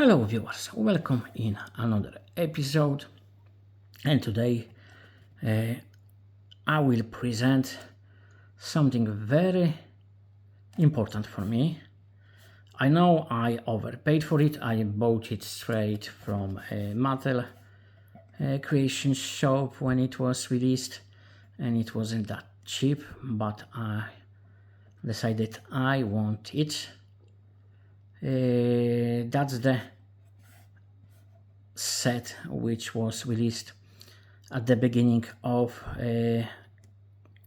Hello viewers, welcome in another episode, and today I will present something very important for me. I know I overpaid for it. I bought it straight from a Mattel creation shop when it was released, and it wasn't that cheap, but I decided I want it. That's the set which was released at the beginning of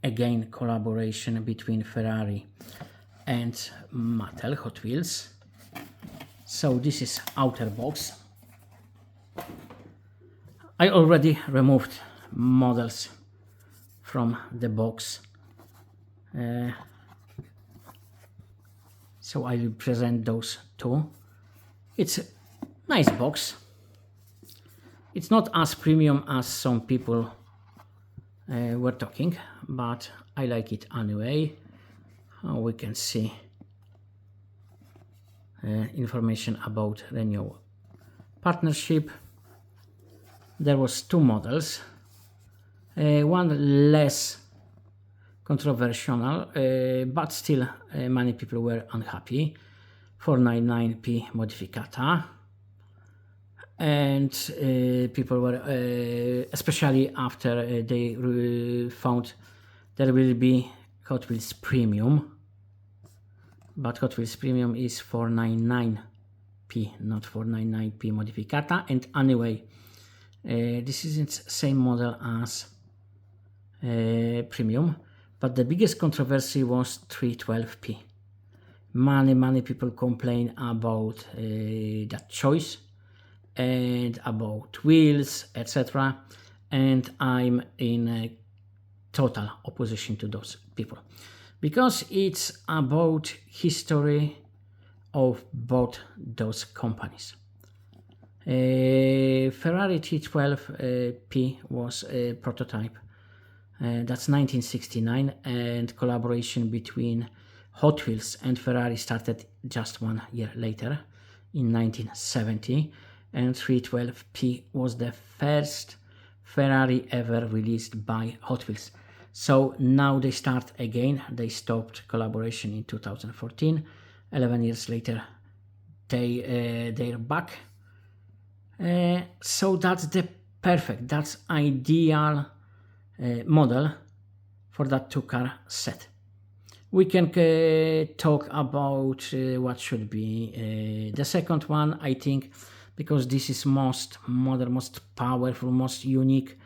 again collaboration between Ferrari and Mattel Hot Wheels. So this is outer box. I already removed models from the box, so I will present those two. It's a nice box. It's not as premium as some people were talking, but I like it anyway. We can see information about the new partnership. There was two models, one less controversial, but still many people were unhappy, 499p Modificata. And people were, especially after they found there will be Hot Wheels Premium, but Hot Wheels Premium is 499p, not 499p Modificata. And anyway, this isn't same model as Premium, but the biggest controversy was 312p. Many people complain about that choice and about wheels, etc. And I'm in a total opposition to those people, because it's about history of both those companies. Ferrari 312p was a prototype. That's 1969, and collaboration between Hot Wheels and Ferrari started just 1 year later in 1970. And 312p was the first Ferrari ever released by Hot Wheels. So now they start again. They stopped collaboration in 2014. 11 years later, they're back. So that's the perfect, that's ideal model for that two-car set. We can talk about what should be the second one, I think, because this is most modern, most powerful, most unique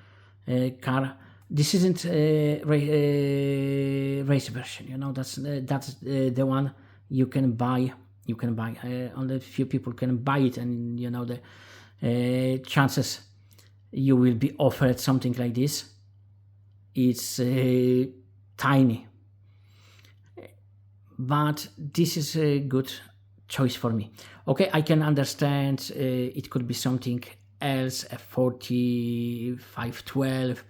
car. This isn't a race version, you know. That's the one you can buy. You can buy. Only a few people can buy it, and you know the chances you will be offered something like this, it's tiny. But this is a good choice for me. Okay, I can understand it could be something else, a 512,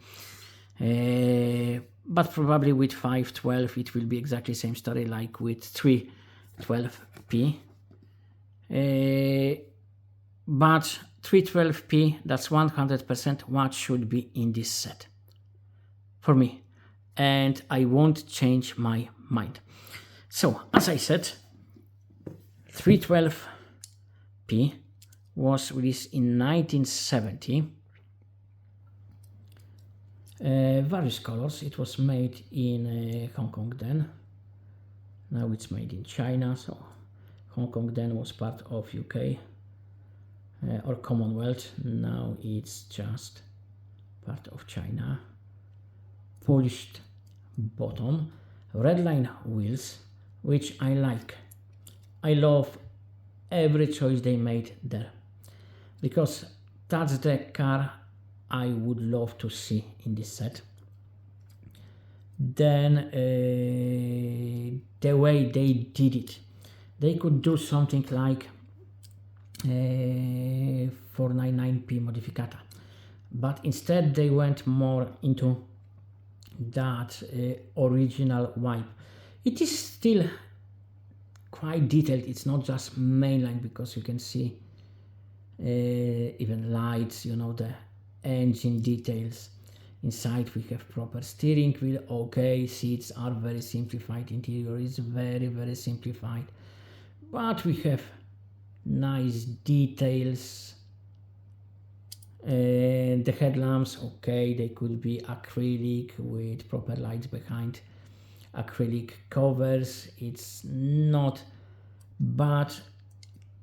but probably with 512 it will be exactly the same story like with 312p. But 312p, that's 100% what should be in this set for me, and I won't change my mind. So, as I said, 312p was released in 1970. Various colors. It was made in Hong Kong then. Now it's made in China. So Hong Kong then was part of UK or Commonwealth. Now it's just part of China. Polished bottom, red line wheels, which I like. I love every choice they made there, because that's the car I would love to see in this set. Then the way they did it, they could do something like 499p Modificata, but instead they went more into that original vibe. It is still quite detailed. It's not just mainline, because you can see even lights, you know, the engine details. Inside we have proper steering wheel, okay, seats are very simplified, interior is very simplified, but we have nice details. The headlamps, okay, they could be acrylic with proper lights behind, acrylic covers, it's not bad.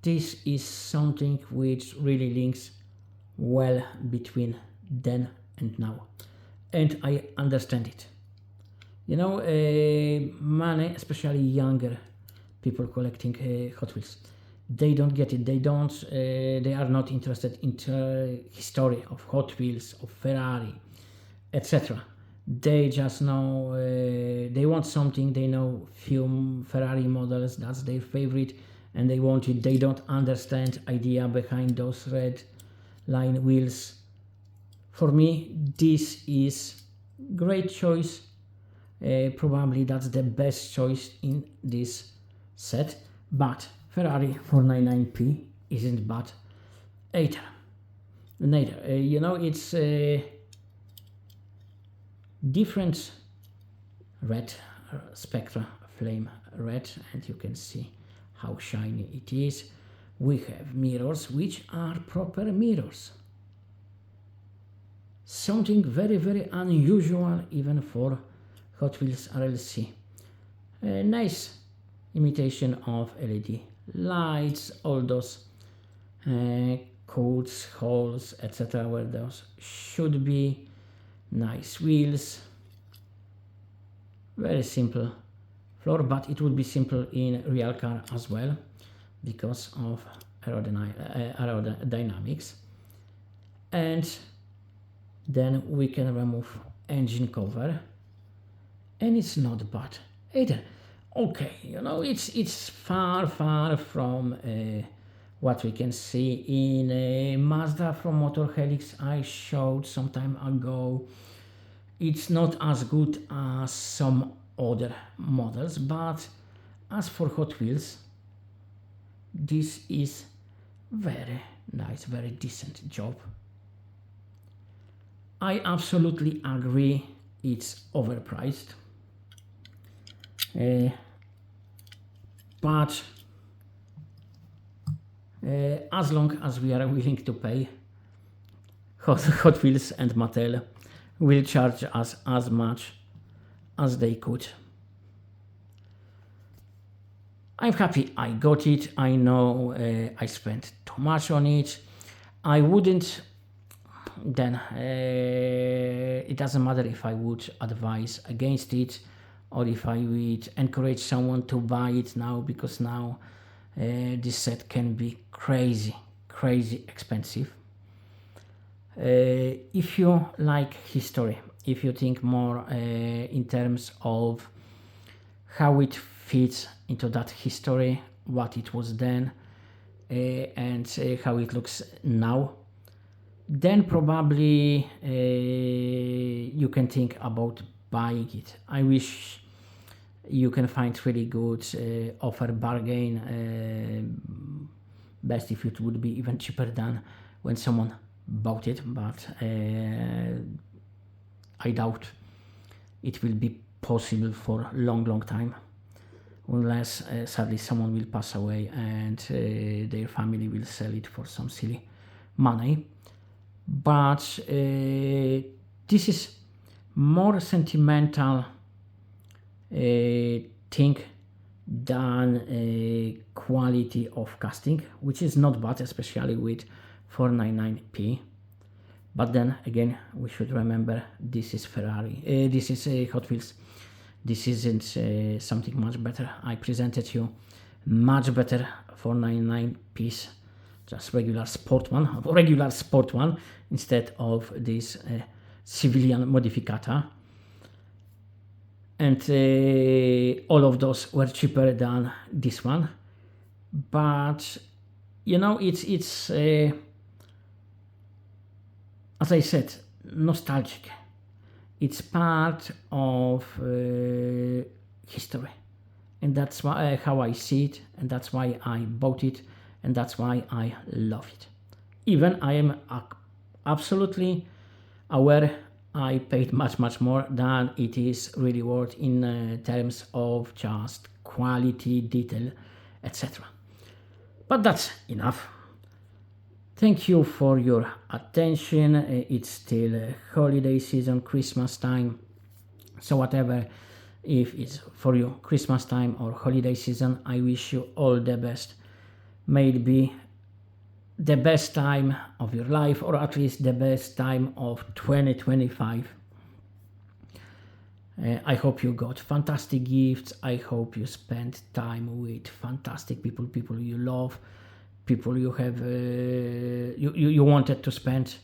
This is something which really links well between then and now, and I understand it. You know, many, especially younger people collecting Hot Wheels, they don't get it. They are not interested in the history of Hot Wheels, of Ferrari, etc. They just know they want something. They know few Ferrari models. That's their favorite, and they want it. They don't understand idea behind those red line wheels. For me, this is great choice. Probably that's the best choice in this set. But Ferrari 499P isn't bad either. Neither. You know, it's different red spectra, flame red, and you can see how shiny it is. We have mirrors which are proper mirrors. Something very unusual even for Hot Wheels RLC. Nice imitation of LED lights, all those codes, holes, etc. where those should be. Nice wheels. Very simple floor, but it would be simple in real car as well because of aerodynamics. And then we can remove engine cover, and it's not bad either. Okay, you know, it's far from what we can see in Mazda from Motor Helix I showed some time ago. It's not as good as some other models, but as for Hot Wheels, this is very nice, very decent job. I absolutely agree it's overpriced, but as long as we are willing to pay, Hot Wheels and Mattel will charge us as much as they could. I'm happy I got it. I know I spent too much on it. I wouldn't then it doesn't matter if I would advise against it or if I would encourage someone to buy it now, because now this set can be crazy expensive. If you like history, if you think more in terms of how it fits into that history, what it was then, and how it looks now, then probably you can think about buying it. I wish you can find really good offer bargain. Best if it would be even cheaper than when someone bought it, but I doubt it will be possible for long time, unless sadly someone will pass away and their family will sell it for some silly money. But this is more sentimental thing than quality of casting, which is not bad, especially with 499p. But then again, we should remember this is Ferrari, this is Hot Wheels. This isn't something much better. I presented you much better 499 piece, just regular sport one instead of this civilian modificata, and all of those were cheaper than this one. But you know, it's as I said, nostalgic. It's part of history, and that's why how I see it, and that's why I bought it, and that's why I love it. Even I am absolutely aware I paid much more than it is really worth in terms of just quality, detail, etc. But that's enough. Thank you for your attention. It's still holiday season, Christmas time. So whatever, if it's for you Christmas time or holiday season, I wish you all the best. May it be the best time of your life, or at least the best time of 2025. I hope you got fantastic gifts. I hope you spent time with fantastic people, people you love, people you have you wanted to spend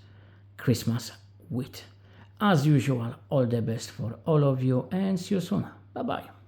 Christmas with. As usual, all the best for all of you, and see you soon. Bye bye.